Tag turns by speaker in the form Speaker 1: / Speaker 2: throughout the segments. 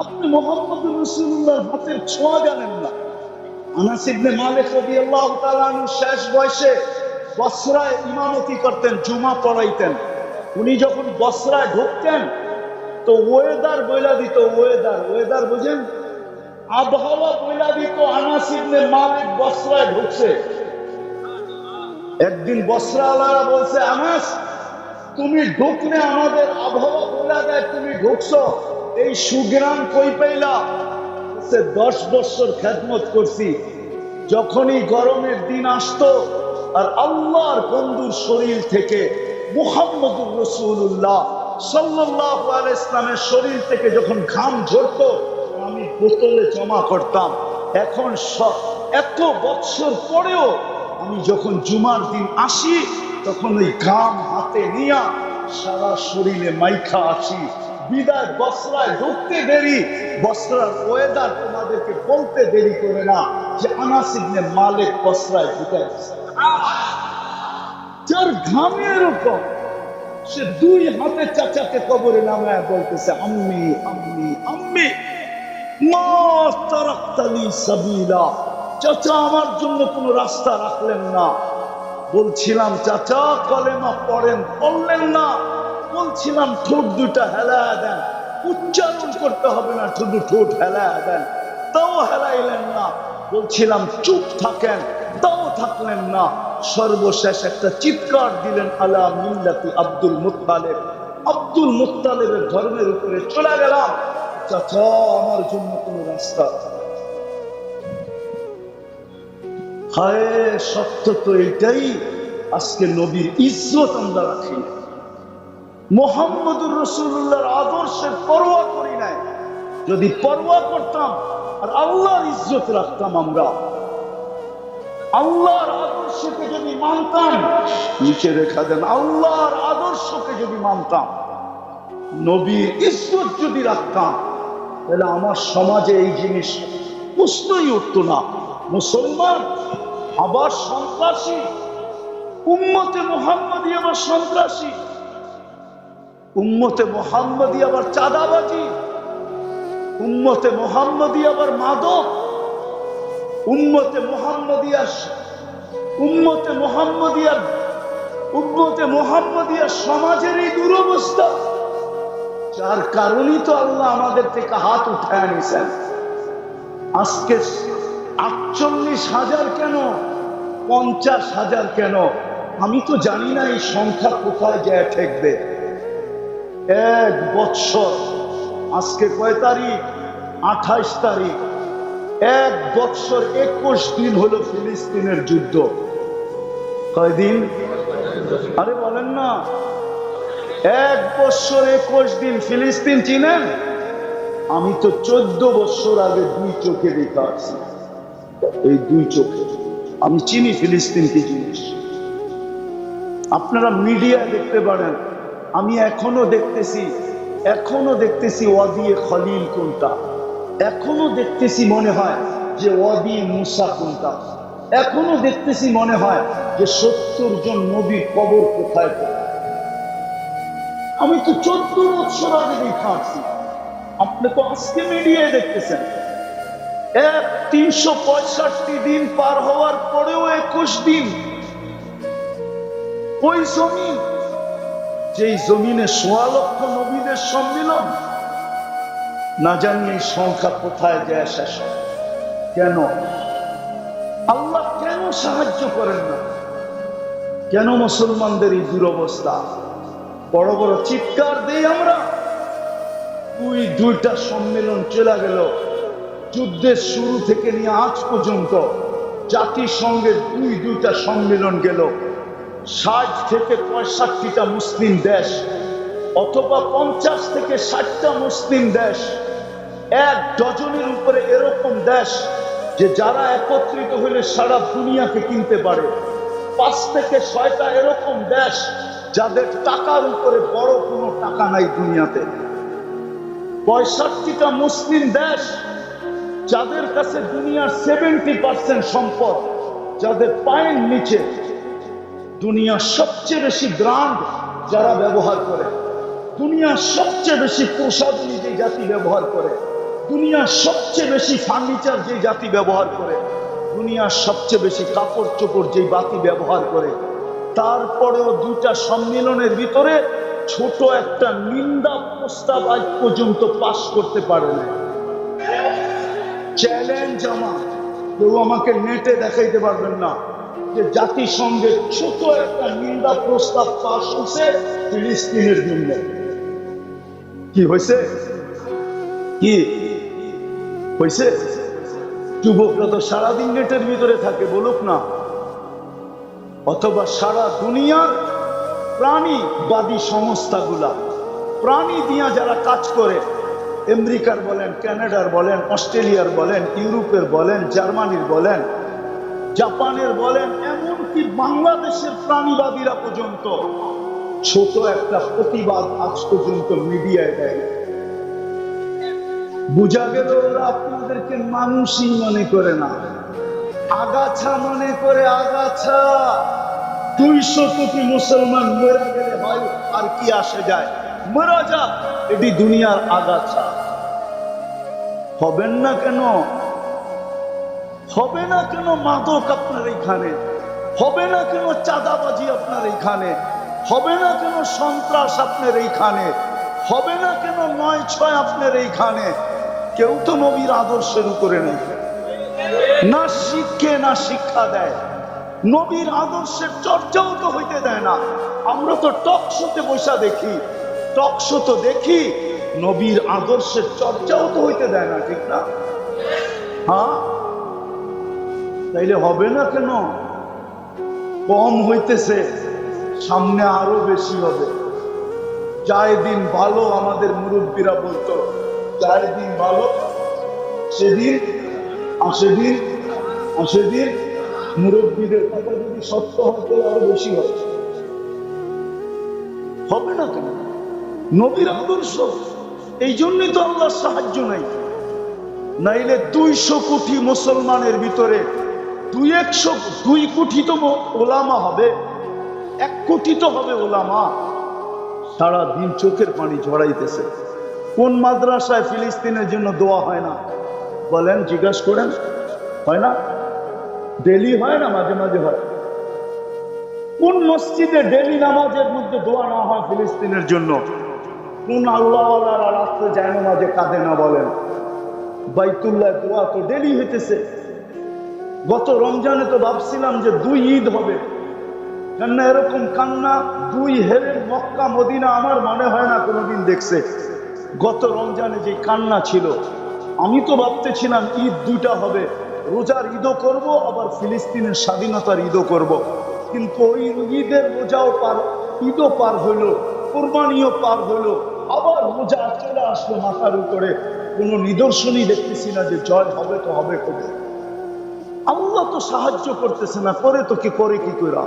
Speaker 1: আপনি মুহাম্মদুর রাসূলুল্লাহর হাতের ছোঁয়া জানেন না। আনাস ইবনে মালিক রাদিয়াল্লাহু তাআলা আনহু শেষ বয়সে বসরায় ইমামতি করতেন, জুমা পড়াইতেন। উনি যখন বসরায় ঢুকতেন তো ওয়েদার বইলা দিত, ওয়েদার বুঝেন, আবহাওয়া বইলা দিত আনাস ইবনে মালিক বসরায় ঢুকছে। একদিন বসরাওয়ালারা বলছে, আনাস তুমি ঢুকলে আমাদের আবহাওয়া বইলা দেয়, তুমি ঢুকছো, এই সুগ্রাম কই পাইলা? 10 বছর খেদমত করছি, যখনই গরমের দিন আসতো আর আল্লাহর বন্ধুর শরীর থেকে মুহাম্মদুর রাসূলুল্লাহ সাল্লাল্লাহু আলাইহি ইসলামের শরীর থেকে যখন ঘাম ঝরতো আমি বোতলে জমা করতাম। এখন এত বছর পরেও আমি যখন জুমার দিন আসি তখন ওই ঘাম হাতে নিয়া সারা শরীরে মাইখা আসি। বিদায় বসরায় ঢুকতে দেরি, বসরার ওয়েদার তোমাদেরকে বলতে দেরি করে না যে আনাস ইবনে মালিক বসরায় ঢুকে গেছে। যার ঘামে এরকম, সে 2 হাতে চাচাকে কবরে নামায় বলতেছে, আম্মি আম্মি আম্মি মা তারাকতালি সাবিলা, চাচা আমার জন্য কোনো রাস্তা রাখলেন না। বলছিলাম চাচা কলেমা পড়েন, পড়লেন না। বলছিলাম ঠোঁট 2টা হেলায়া দেন, উচ্চারণ করতে হবে না, শুধু ঠোঁট হেলায়া দেন, তাও হেলাইলেন না। বলছিলাম চুপ থাকেন, তাও থাকলেন না। সর্বশেষ একটা চিৎকার দিলেন, আলা মিল্লাতি আব্দুল মুত্তালিব, আব্দুল মুত্তালিবের ধর্মের উপরে চলে গেলাম। চাচা আমার জন্য কোন রাস্তা। হায় সত্য তো এটাই, আজকে নবীর ইজ্জত আমরা রাখি না, মুহাম্মদুর রাসূলুল্লাহর আদর্শের পরোয়া করি নাই। যদি পরোয়া করতাম আর আল্লাহর ইজ্জত রাখতাম, আমরা আল্লাহর আদর্শকে যদি মানতাম, নিচে রেখা দেন, আল্লাহর আদর্শকে যদি মানতাম, নবীর ইজ্জত যদি রাখতাম, তাহলে আমার সমাজে এই জিনিস প্রশ্নই উঠত না। মুসলমান আবার সন্ত্রাসী, উম্মতে মুহাম্মদী আবার সন্ত্রাসী, উম্মতে মুহাম্মদী আবার চাঁদাবাজি, উম্মতে মুহাম্মদী আবার মাদক, উম্মতে মুহাম্মদিয়ার সমাজের এই দুরবস্থা। যার কারণেই তো আল্লাহ আমাদের থেকে হাত উঠায় নিছেন। আজকে 48,000 কেন, 50,000 কেন, আমি তো জানি না এই সংখ্যা কোথায় যায় ঠেকবে। 1 বৎসর, আজকে কয় তারিখ? 28 তারিখ। 1 বৎসর 21 দিন হলো ফিলিস্তিনের যুদ্ধ। কয়দিন? আরে বলেন না। 1 বৎসর 21 দিন। ফিলিস্তিন চিনেন? আমি তো 14 বছর আগে 2 চোখে দেখা আসছি। এই 2 চোখে আমি চিনি ফিলিস্তিন কি জিনিস। আপনারা মিডিয়া দেখতে পারেন, আমি এখনো দেখতেছি ওয়াদি খলিল কোনটা, এখনো দেখতেছি মনে হয় যে ওয়াদি মুসা কোনটা, এখনো দেখতেছি মনে হয় যে 70 জন নবীর কবর কোথায় কোথায়। আমি তো 14 বছর আগে দেখা আসছি। আপনি তো আজকে মিডিয়ায় দেখতেছেন। 365 দিন পার হওয়ার পরেও 21 দিন ওই জমিন, যেই জমিনে 1.25 লক্ষ নবীদের সম্মিলন, না জানি এই সংখ্যা কোথায় যায় শেষ। কেন আল্লাহ কেন সাহায্য করেন না? কেন মুসলমানদের এই দুরবস্থা? বড় বড় চিৎকার দেই আমরা, 2টা সম্মেলন চলে গেল। যুদ্ধের শুরু থেকে নিয়ে আজ পর্যন্ত জাতিসংঘের 2টা সম্মেলন গেল। 60 থেকে 65টা মুসলিম দেশ, অথবা 50 থেকে 60টা মুসলিম দেশ, 1 ডজনের উপরে এরকম দেশ যে যারা একত্রিত হলে সারা দুনিয়াকে কিনতে পারে। 5 থেকে 6টা এরকম দেশ যাদের টাকার উপরে বড় কোনো টাকা নাই দুনিয়াতে। 65টা মুসলিম দেশ যাদের কাছে দুনিয়ার 70% সম্পদ, যাদের পায়ের নিচে দুনিয়ার সবচেয়ে বেশি ব্র্যান্ড যারা ব্যবহার করে। দুনিয়ার সবচেয়ে বেশি প্রসাধনী যে জাতি ব্যবহার করে, দুনিয়ার সবচেয়ে বেশি ফার্নিচার যে জাতি ব্যবহার করে, দুনিয়ার সবচেয়ে বেশি কাপড় চোপড় যে জাতি ব্যবহার করে, তারপরেও দুইটা সম্মেলনের ভিতরে ছোট একটা নিন্দা প্রস্তাব আজ পর্যন্ত পাশ করতে পারে না। চ্যালেঞ্জ আমার, কেউ আমাকে নেটে দেখাইতে পারবেন না যে জাতিসংঘের ছোট একটা নিন্দা প্রস্তাব পাশ হয়েছে ফিলিস্তিনের জন্য। কি হয়েছে? কি হয়েছে? যুবকরা তো সারাদিন নেটের ভিতরে থাকে, বলুক না। অথবা সারা দুনিয়ার প্রাণীবাদী সংস্থাগুলা, প্রাণী দিয়া যারা কাজ করে, আমেরিকার বলেন, কানাডার বলেন, অস্ট্রেলিয়ার বলেন, ইউরোপের বলেন, জার্মানির বলেন, জাপানের বলেন, এমনকি বাংলাদেশের প্রাণীবাদীরা পর্যন্ত ছোট একটা প্রতিবাদ আজ পর্যন্ত মিডিয়ায় দেয়। বুঝা গেল ওরা আপনাদেরকে মানুষই মনে করে না, আগাছা মনে করে। আগাছা 200 কোটি মুসলমান মরে গেলে হয় আর কি আসে যায়, মরা যা, এটি দুনিয়ার আগাছা। হবেন না কেন? হবে না কেন মাদক আপনার এইখানে? হবে না কেন চাঁদাবাজি আপনার এইখানে? হবে না কেন সন্ত্রাস আপনার এইখানে? হবে না কেন 9/6 আপনার এইখানে? কেউ তো নবীর আদর্শের উপরে নেই, না শিক্ষে না শিক্ষা দেয়, নবীর আদর্শের চর্চাও তো হইতে দেয় না। আমরা তো টক শোতে বসা দেখি, টক শো তো দেখি, নবীর আদর্শের চর্চাও তো হইতে দেয় না, ঠিক না? হ্যাঁ, তাইলে হবে না কেন? কম হইতেছে, সামনে আরো বেশি হবে। যায় দিন ভালো, আমাদের মুরব্বীরা বলতো, যায় দিন ভালো সেদিন আসে দিন, আসে দিন। মুরব্বীদের কথা যদি সত্য হতে আরো বেশি হবে। হবে না কেন? নবীর আদর্শ, এই জন্যই তো আল্লাহর সাহায্য নাই। নাইলে 200 কোটি মুসলমানের ভিতরে 2 কোটি তো ওলামা হবে, 1 কোটি তো হবে ওলামা। সারা দিন চোখের পানি ঝরাইতেছে। কোন মাদ্রাসায় ফিলিস্তিনের জন্য দোয়া হয় না বলেন? জিজ্ঞাসা করেন, হয় না? ডেলি হয় না? মাঝে মাঝে হয়। কোন মসজিদে ডেলি নামাজের মধ্যে দোয়া না হয় ফিলিস্তিনের জন্য? কোন আল্লাহওয়ালারা রাত্রে যায় না, মাঝে কাঁদে না বলেন? বাইতুল্লাহ দোয়া তো ডেলি হইতেছে। গত রমজানে তো ভাবছিলাম যে 2 ঈদ হবে, কেননা এরকম কান্না 2 হেরের মক্কা মদিনা আমার মনে হয় না কোনোদিন দেখছে। গত রমজানে যে কান্না ছিল, আমি তো ভাবতেছিলাম ঈদ 2টা হবে, রোজার ঈদও করব, আবার ফিলিস্তিনের স্বাধীনতার ঈদও করব। কিন্তু ওই ঈদের রোজাও পার, ঈদও পার হইল, কোরবানিও পার হইল, আবার রোজা চলে আসলো মাথার উপরে। কোনো নিদর্শনই দেখতেছি না যে জয় হবে তো হবে কবে। আল্লাহ তো সাহায্য করতেছে না, করে তো কি করে কি কইরা।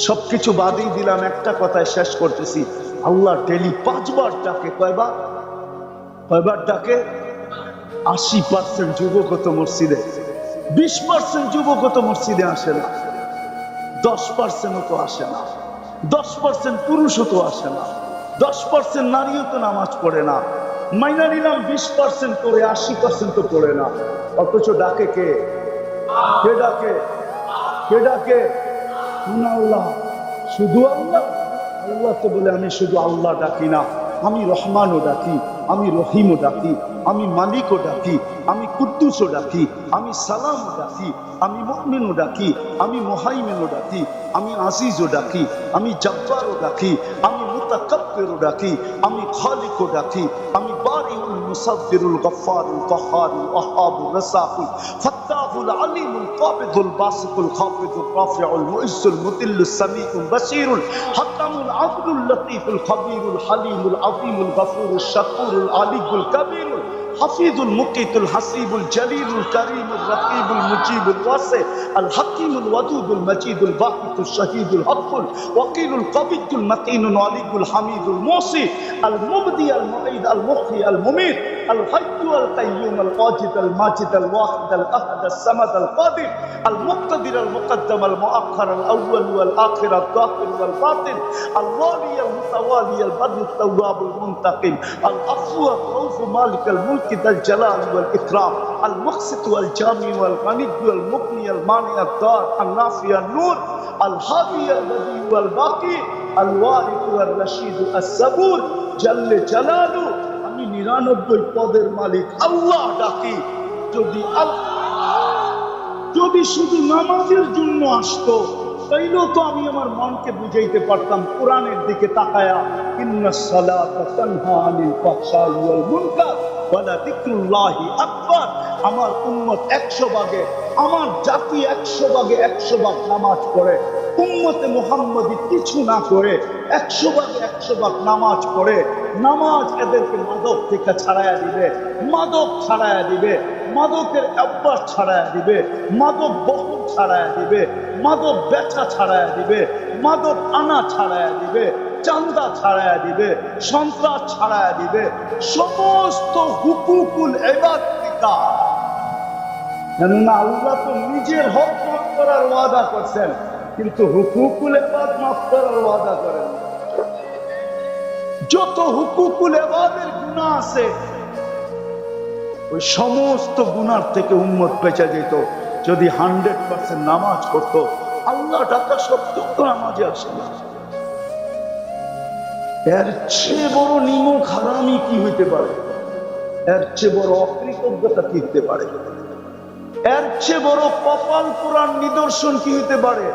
Speaker 1: সবকিছু বাদই দিলাম, একটা কথায় শেষ করতেছি। আল্লাহ ডেলি 5 বার ডাকে। কয়বার? কয়বার ডাকে? 80% যুবক তো মসজিদে, 20% যুবক তো মসজিদে আসে না, 10%ও তো আসে না, 10% পুরুষও তো আসে না, 10% নারীও তো নামাজ পড়ে না। মাইনা নিলাম 20% পড়ে, 80% তো পড়ে না। অথচ ডাকে কে? কে ডাকে? কে ডাকে? আল্লাহ, শুধু আল্লাহ। আল্লাহ তো বলে আমি শুধু আল্লাহ ডাকি না, আমি রহমানও ডাকি, আমি রহিমও ডাকি, আমি মালিকও ডাকি, আমি কুদ্দুসও ডাকি, আমি সালামও ডাকি, আমি মুমিনও ডাকি, আমি মুহাইমিনও ডাকি, আমি আজিজও ডাকি, আমি জব্বারও ডাকি, আমি মুতাকাব্বিরও ডাকি, আমি খালিকও ডাকি, আমি বারিউল মুসাব্বিরুল গফফারুল কাহ্হারুল ওয়াহ্হাবুর রাসাকুল ফাত্তাহুল আলিমুল কাবিদুল বাসিতুল খাফিদুর রাফিউল মুইজ্জুল মুতিল্লুস সামিউল বাসীরুল হাকামুল আদলুল লতীফুল খবীরুল হালিমুল আযীমুল গফুরুশ শাকুরুল আলিয়ুল কবীরুল হাফিজুল মুকিতুল হাসিবুল জালিলুল কারীমুর রাকিবুল মুজিবুল ওয়াসি আল হাকিমুল ওয়াদুদুল মাজিদুল বাহিতুল শাহীদুল হকুল ওয়াকিলুল কবিয়্যুল মাতিনুল আলিয়ুল হামিদুল মুসি আল মুবদি আল মুঈদ আল মুহয়ি আল মুমীত আল হাইয়্যু আল কাইয়্যুম আল ওয়াজিদ আল মাজিদ আল ওয়াহিদ আল আহাদ আস সামাদ আল কাদির আল মুক্তাদির আল মুকদ্দাম আল মুআখ্খার আল আউয়াল ওয়াল আখির আল যাহির ওয়াল বাতিন আল ওয়ালি আল মুতাওয়ালি আল বাদর আত তাওয়াব আল মুনতাকিম আল আফু আল রাউফ মালিক আল মুলক যাল জালাল ওয়াল ইকরাম আল মুকসিত ওয়াল জামি ওয়াল গানি ওয়াল মুগনি আল মানি আল দার আল নাফি আল নূর আল হাদি আল বদি ওয়াল বাকি আল ওয়ারিস ওয়াল রশিদ আস সাবুর জাল্লে জালালু। আমি 99 পদের মালিক আল্লাহ ডাকি। যদি শুধু নামাজের জন্য আসতো তাইলেও তো আমি আমার মনকে বুঝাইতে পারতাম কোরআনের দিকে তাকায়া, ইন্নাস সালাতা তানহা আনিল ফাহশাই ওয়াল মুনকার ওয়া যিকরুল্লাহি আকবার। আমার উম্মত 100 ভাগে, আমার জাতি 100 ভাগে 100 ভাগ নামাজ পড়ে। উম্মতে মুহাম্মদি কিছু না করে 100 ভাগে 100 ভাগ নামাজ পড়ে। নামাজ এদেরকে মাদক থেকে ছাড়াইয়া দিবে, মাদক ছাড়াইয়া দিবে, মাদকের অভ্যাস ছাড়াইয়া দিবে, মাদক বহন ছাড়াইয়া দিবে, মাদক বেচা ছাড়াইয়া দিবে, মাদক আনা ছাড়াইয়া দিবে, চান্দা ছাড়াইয়া দিবে, সন্ত্রাস ছাড়াইয়া দিবে, সমস্ত হুকুকুল ইবাদ থেকে। কেননা আল্লাহ তো নিজের হক মাফ করার ওয়াদা করছেন, কিন্তু হুকুকুল ইবাদ মাফ করার ওয়াদা করেন। যত হুকুকুল ইবাদের গুনাহ আছে ওই সমস্ত গুনার থেকে উম্মত বেঁচে যেত যদি 100% নামাজ পড়তো। আল্লাহ ডাকা সত্ত্বেও তো নামাজে আসে না। এর চেয়ে বড় নিমক হারামি কি হইতে পারে? এর চেয়ে বড় অকৃতজ্ঞতা কি হতে পারে? এর চেয়ে বড় কপাল পোড়ার নিদর্শন কি হইতে পারে?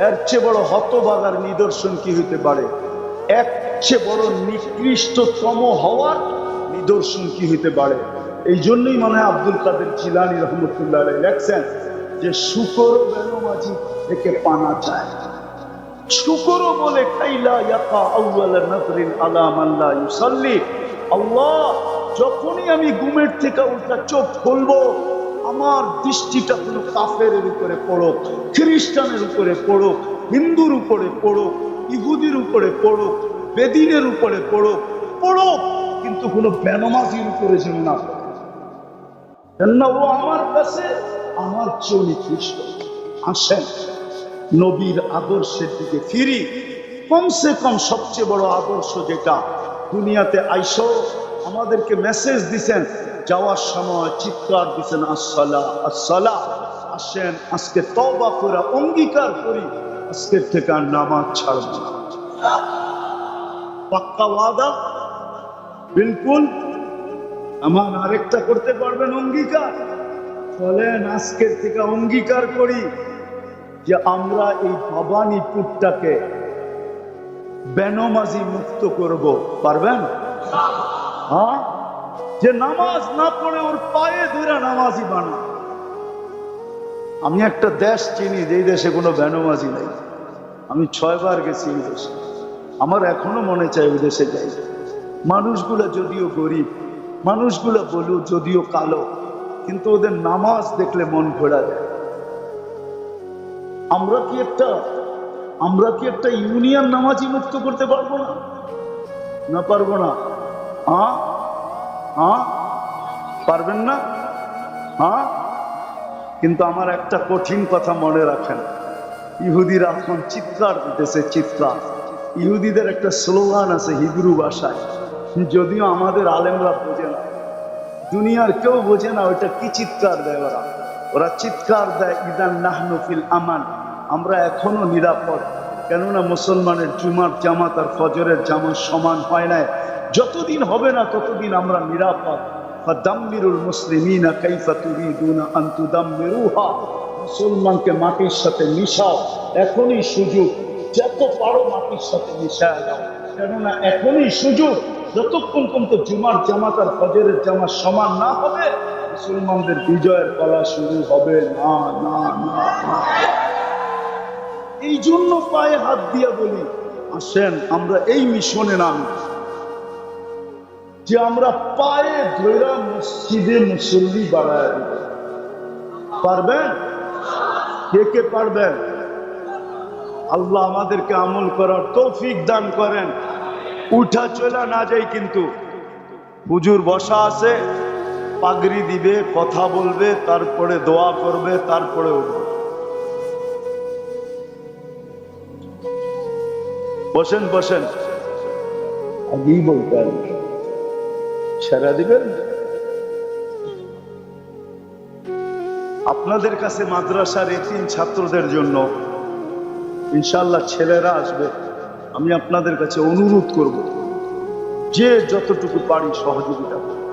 Speaker 1: এর চেয়ে বড় হতভাগার নিদর্শন কি হইতে পারে? এর চেয়ে বড় নিকৃষ্টতম হওয়ার নিদর্শন কি হইতে পারে? এই জন্যই মনে হয় আব্দুল কাদের জিলানী রহমতুল্লাহ আলাইহি লেখছেন যে শুকর বেনমাজি থেকে পানা চায়। শুকর বলে কাইলা ইয়াকা আউয়াল নাজরিন আলা মান লা ইউসাল্লি। আল্লাহ, যখনই আমি ঘুমের থেকে উল্টা চোখ খুলবো আমার দৃষ্টিটা কোনো কাফেরের উপরে পড়ুক, খ্রিস্টানের উপরে পড়ুক, হিন্দুর উপরে পড়ুক, ইহুদির উপরে পড়ুক, বেদিনের উপরে পড়ুক, কিন্তু কোনো বেনমাজির উপরে যেন না পড়ে। কেননা ও আমার কাছে আমার চেয়ে নিকৃষ্ট। আসেন নবীর আদর্শের দিকে ফিরি। কমসে কম সবচেয়ে বড় আদর্শ যেটা, দুনিয়াতে আইসো আমাদেরকে মেসেজ দিছেন, যাওয়ার সময় চিৎকার দিছেন আসসালাহ আসসালাহ। আসেন আজকে তওবা করে অঙ্গীকার করি আজকের থেকে আর নামাজ ছাড়ব না। পাক্কা ওয়াদা? বিলকুল। আমার আরেকটা করতে পারবেন অঙ্গীকার? চলেন আজকের থেকে অঙ্গীকার করি যে আমরা এই ভবানীপুরটাকে বেনমাজি মুক্ত করব। পারবেন? হ্যাঁ, যে নামাজ না পড়ে ওর পায়ে ধরে নামাজি বানা। আমি একটা দেশ চিনি যেই দেশে কোনো বেনমাজি নেই। আমি 6 বার গেছি ওই দেশে। আমার এখনো মনে চাই ওই দেশে যাই। মানুষগুলো যদিও গরিব, মানুষগুলো বলু যদিও কালো, কিন্তু ওদের নামাজ দেখলে মন ঘোরা যায়। আমরা কি একটা ইউনিয়ন নামাজি মুক্ত করতে পারবো না? না পারবো না? হ্যাঁ হ্যাঁ, পারবেন না? হ্যাঁ, কিন্তু আমার একটা কঠিন কথা মনে রাখেন। ইহুদিরা এখন চিৎকার দিতেছে, চিৎকার। ইহুদিদের একটা স্লোগান আছে হিব্রু ভাষায়, যদিও আমাদের আলেমরা বোঝে না, দুনিয়ার কেউ বোঝে না ওইটা কি চিৎকার দেয়। ওরা চিৎকার দেয় ইদান নাহনু ফিল আমান, আমরা এখনো নিরাপদ। কেননা মুসলমানের জুমার জামাত আর ফজরের জামাত সমান হয় না। যতদিন হবে না ততদিন আমরা নিরাপদ। ফাদাম্মিরুল মুসলিমিনা কাইফা তুরিদুনা আন তুদাম্মিরুহা। মুসলমানকে মাটির সাথে মিশাও, এখনই সুযোগ। যত পারো মাটির সাথে মিশায় দাও, কেননা এখনই সুযোগ। যতক্ষণ পর্যন্ত জুমার জামাত আর ফজরের জামাত সমান না হবে মুসলমানদের বিজয়ের পালা শুরু হবে না না না। এই জন্য পায়ে হাত দিয়া বলি, আসেন আমরা এই মিশনে নামি। যে আমরা পায়ে ধৈরা মসজিদে মুসল্লি বাড়ায় দিব। পারবেন? কে কে পারবেন? আল্লাহ আমাদেরকে আমল করার তৌফিক দান করেন। উঠা চলা না যাই, কিন্তু হুজুর বসা আছে, পাগড়ি দিবে, কথা বলবে, তারপরে দোয়া করবে, তারপরে উঠবে। বসেন বসেন, আগেই বলতে হবে, ছেড়া দিবেন। আপনাদের কাছে মাদ্রাসার এতিম ছাত্রদের জন্য ইনশাআল্লাহ ছেলেরা আসবে। আমি আপনাদের কাছে অনুরোধ করব, যে যতটুকু পারি সহযোগিতা করুন।